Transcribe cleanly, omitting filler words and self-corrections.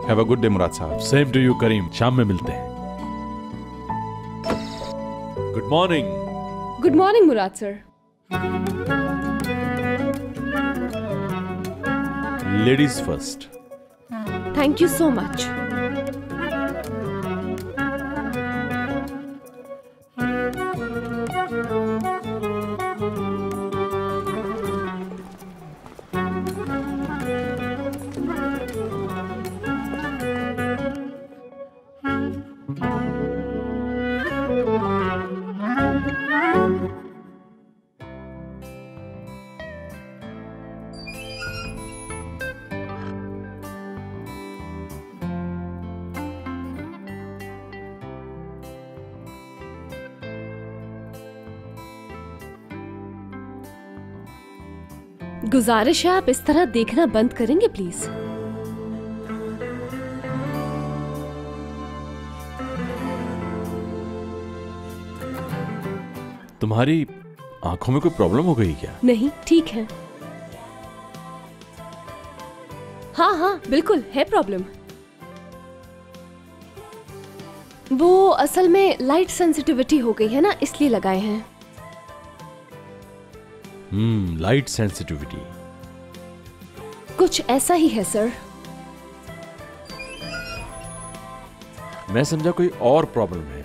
Have a good day मुराद साहब। Same to you करीम, शाम में मिलते हैं। Good morning. Good morning Murad sir. Ladies first. Thank you so much. गुजारिश है आप इस तरह देखना बंद करेंगे प्लीज। तुम्हारी आंखों में कोई प्रॉब्लम हो गई क्या? नहीं, ठीक है। हाँ हाँ बिल्कुल है प्रॉब्लम। वो असल में लाइट सेंसिटिविटी हो गई है ना, इसलिए लगाए हैं। Light sensitivity. कुछ ऐसा ही है सर। मैं समझा कोई और प्रॉब्लम है।